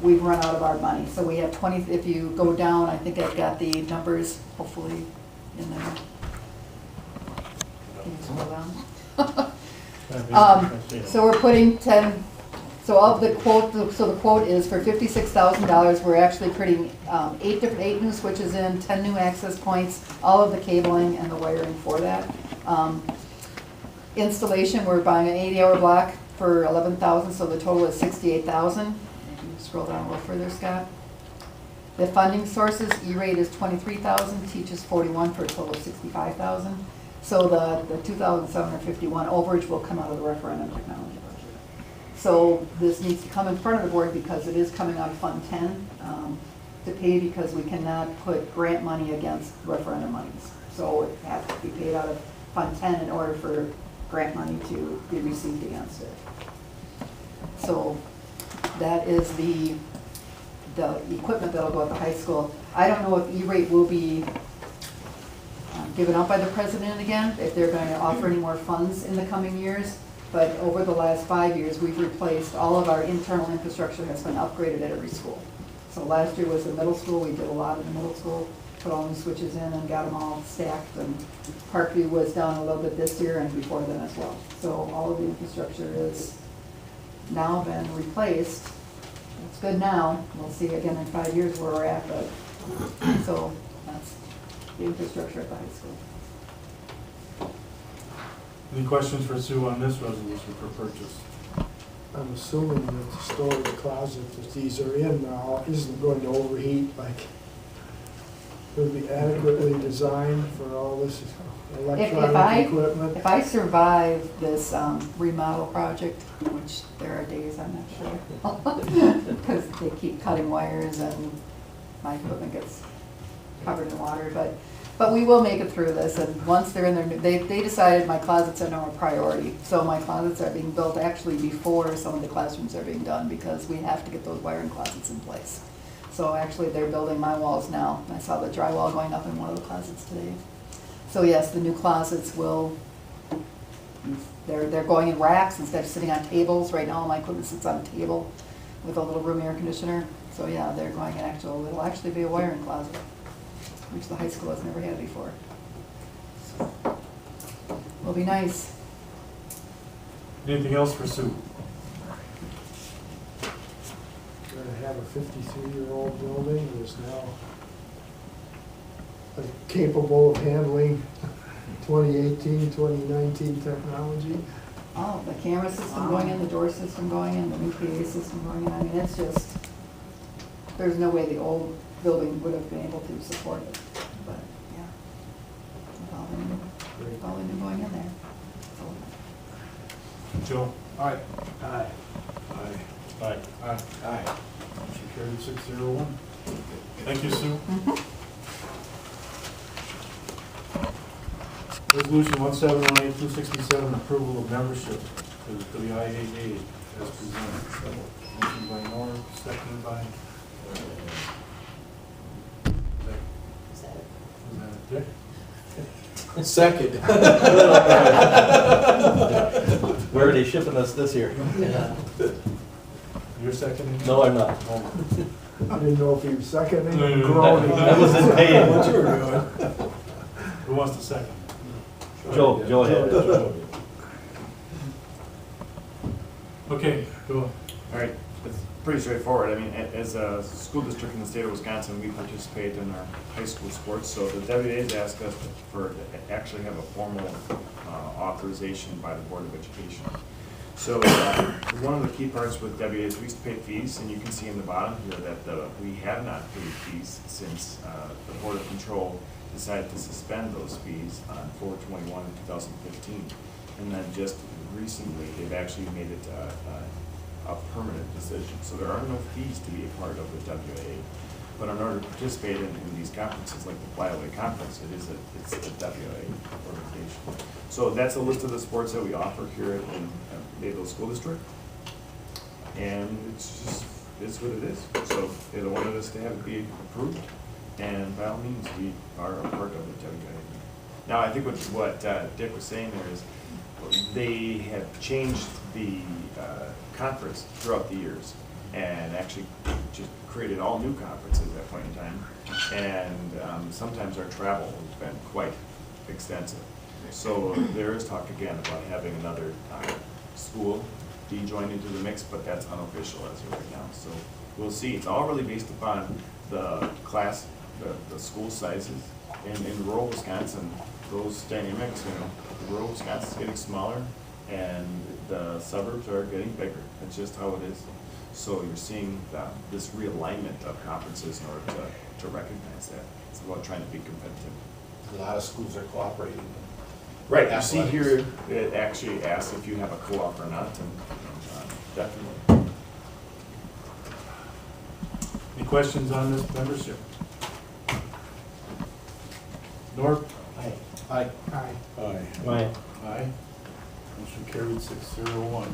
we've run out of our money. So we have 20, if you go down, I think I've got the numbers hopefully in there. Can you scroll down? So we're putting 10, so all of the quote, so the quote is for $56,000. We're actually putting 8 new switches in, 10 new access points, all of the cabling and the wiring for that. Installation, we're buying an 80-hour block for $11,000, so the total is $68,000. If you scroll down a little further, Scott. The funding sources, E-rate is $23,000, teach is $41,000 for a total of $65,000. So the $2,751 overage will come out of the referendum technology budget. So this needs to come in front of the board because it is coming out of Fund 10 to pay, because we cannot put grant money against referendum monies. So it has to be paid out of Fund 10 in order for grant money to be received against it. So that is the equipment that'll go at the high school. I don't know if E-rate will be given up by the president again, if they're going to offer any more funds in the coming years. But over the last 5 years, we've replaced all of our internal infrastructure has been upgraded at every school. So last year was the middle school. We did a lot in the middle school, put all new switches in and got them all stacked. And Parkview was down a little bit this year and before then as well. So all of the infrastructure is now been replaced. It's good now. We'll see again in 5 years where we're at, but so that's the infrastructure at the high school. Any questions for Sue on this resolution for purchase? I'm assuming that the storage closet that these are in now isn't going to overheat, like it'll be adequately designed for all this electronic equipment. If I survive this remodel project, which there are days I'm not sure, because they keep cutting wires and my equipment gets covered in water, but we will make it through this. And once they're in there, they decided my closets are now a priority. So my closets are being built actually before some of the classrooms are being done, because we have to get those wiring closets in place. So actually they're building my walls now. I saw the drywall going up in one of the closets today. So yes, the new closets will, they're going in racks instead of sitting on tables. Right now all my equipment sits on a table with a little room air conditioner. So yeah, they're going in it'll actually be a wiring closet, which the high school has never had before. So, will be nice. Anything else for Sue? We're going to have a 53-year-old building that is now capable of handling 2018, 2019 technology. Oh, the camera system going in, the door system going in, the new PA system going in. I mean, it's just, there's no way the old building would have been able to support it. But yeah, with all the new going in there. So, Joe? Aye. Aye. Aye. Aye. Aye. Aye. Motion carried 601. Thank you, Sue. Resolution 1718267, approval of membership to the IAA as presented. Motion by Norm, seconded by. Is that it, Dick? Second. Where are they shipping us this year? You're seconding? No, I'm not. I didn't know if he was seconding No, or no, no. groaning. I wasn't paying. What you were doing. Who wants to second? Joe ahead. Okay, go on. All right, it's pretty straightforward. I mean, as a school district in the state of Wisconsin, we participate in our high school sports. So the WA's asked us to actually have a formal authorization by the Board of Education. So one of the key parts with WA is we used to pay fees, and you can see in the bottom here that we have not paid fees since the Board of Control decided to suspend those fees on 4/21/2015. And then just recently, they've actually made it a permanent decision. So there are no fees to be a part of the WA. But in order to participate in these conferences, like the Flyaway Conference, it's the WA organization. So that's a list of the sports that we offer here in Mayville School District. And it's what it is. So they wanted us to have it be approved. And by all means, we are a part of the WA. Now, I think what Dick was saying there is they have changed the conference throughout the years and actually just created all new conferences at that point in time. And sometimes our travel has been quite extensive. So there is talk again about having another school be joined into the mix, but that's unofficial as of right now. So we'll see. It's all really based upon the class, the school sizes. In rural Wisconsin, those dynamics, rural Wisconsin's getting smaller and the suburbs are getting bigger. It's just how it is. So you're seeing this realignment of conferences in order to recognize that. It's about trying to be competitive. A lot of schools are cooperating. Right, you see here, it actually asks if you have a co-op or not, and definitely. Any questions on this membership? Norm? Aye. Aye. Aye. Aye. Aye. Aye. Motion carried 6-0-1.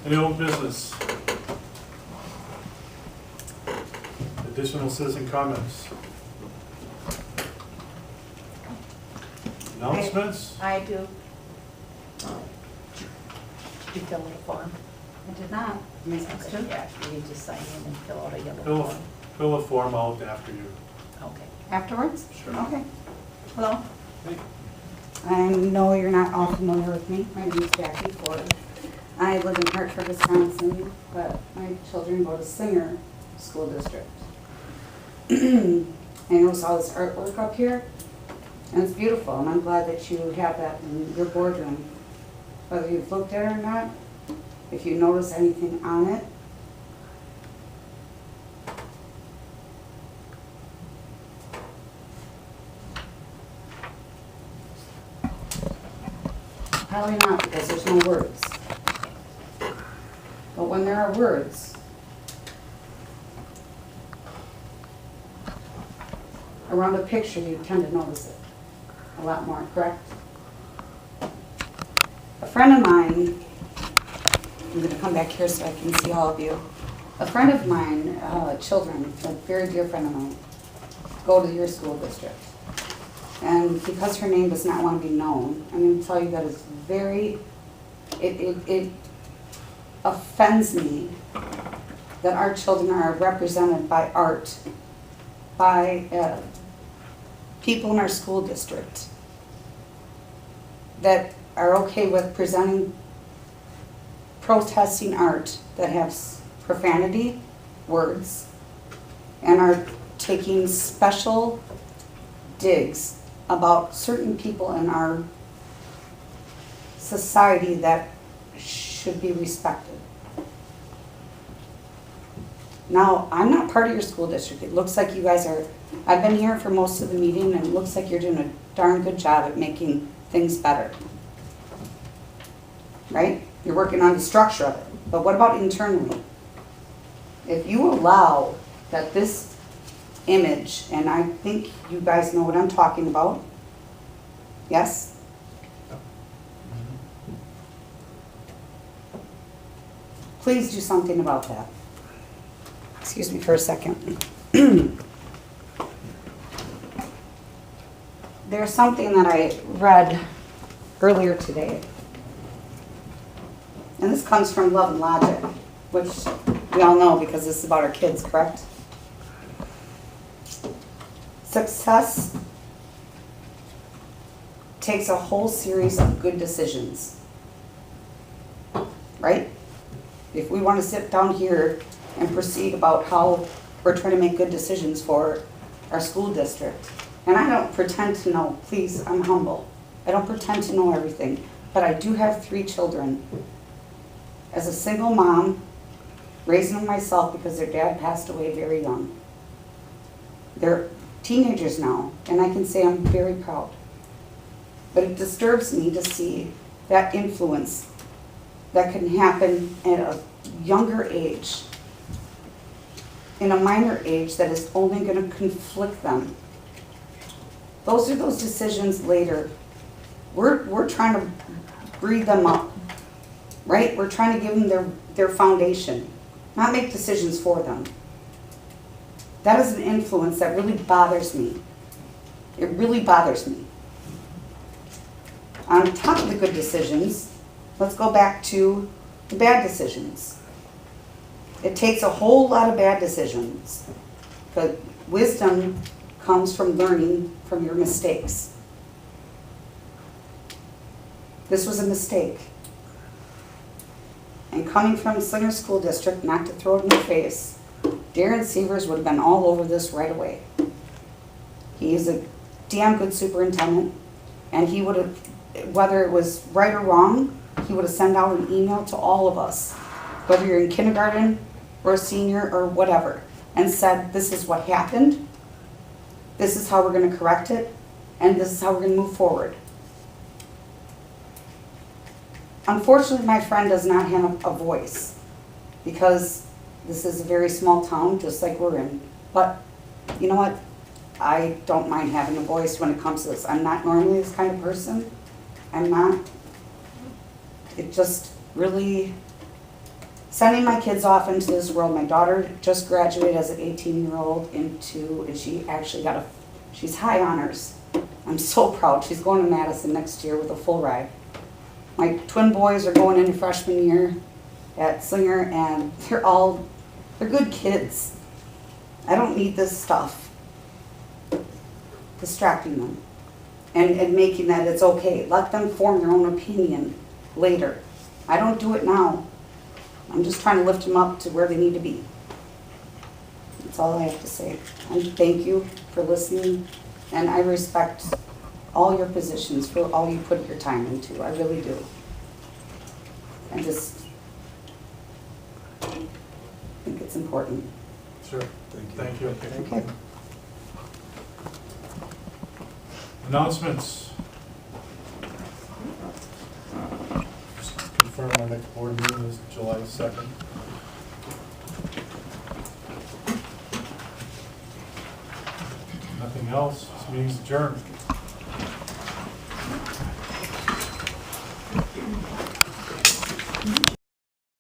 Any old business? Additional citizen comments? Announcements? I do. You fill in a form? I did not. Am I supposed to? Yeah, you need to sign in and fill out a yellow Fill, form. fill a form out after you. Okay. Afterwards? Sure. Okay. Hello? Hey. I know you're not all familiar with me. My name is Jackie Ford. I live in Hartford, Wisconsin, but my children go to Singer School District. I notice all this artwork up here, and it's beautiful, and I'm glad that you have that in your boardroom. Whether you've looked at it or not, if you notice anything on it, probably not, because there's no words. But when there are words around a picture, you tend to notice it a lot more, correct? A friend of mine, I'm going to come back here so I can see all of you. A friend of mine, children, a very dear friend of mine, go to your school district. And because her name does not want to be known, I'm going to tell you that it's very, it offends me that our children are represented by art, by people in our school district that are okay with presenting protesting art that has profanity, words, and are taking special digs about certain people in our society that should be respected. Now, I'm not part of your school district. It looks like you guys are, I've been here for most of the meeting, and it looks like you're doing a darn good job at making things better. Right? You're working on the structure of it. But what about internally? If you allow that this image, and I think you guys know what I'm talking about, yes? Please do something about that. Excuse me for a second. There's something that I read earlier today. And this comes from Love and Logic, which we all know because this is about our kids, correct? Success takes a whole series of good decisions, right? If we want to sit down here and proceed about how we're trying to make good decisions for our school district, and I don't pretend to know, please, I'm humble. I don't pretend to know everything, but I do have 3 children. As a single mom, raising them myself because their dad passed away very young. They're teenagers now, and I can say I'm very proud. But it disturbs me to see that influence that can happen at a younger age, in a minor age that is only going to conflict them. Those are those decisions later. We're trying to breed them up, right? We're trying to give them their foundation, not make decisions for them. That is an influence that really bothers me. It really bothers me. On top of the good decisions, let's go back to the bad decisions. It takes a whole lot of bad decisions, but wisdom comes from learning from your mistakes. This was a mistake. And coming from Slinger School District, not to throw it in your face, Darren Severs would have been all over this right away. He is a damn good superintendent, and he would have, whether it was right or wrong, he would have sent out an email to all of us, whether you're in kindergarten or a senior or whatever, and said, this is what happened, this is how we're gonna correct it, and this is how we're gonna move forward. Unfortunately, my friend does not have a voice, because this is a very small town, just like we're in. But you know what? I don't mind having a voice when it comes to this. I'm not normally this kind of person. I'm not. It just really, sending my kids off into this world. My daughter just graduated as an 18-year-old into, and she actually got she's high honors. I'm so proud. She's going to Madison next year with a full ride. My twin boys are going into freshman year at Slinger, and they're good kids. I don't need this stuff distracting them and making that it's okay. Let them form their own opinion later. I don't do it now. I'm just trying to lift them up to where they need to be. That's all I have to say. And thank you for listening, and I respect all your positions for all you put your time into. I really do. I just think it's important. Sure. Thank you. Okay. Announcements. Just confirm our next board meeting is July 2nd. Nothing else. This meeting's adjourned.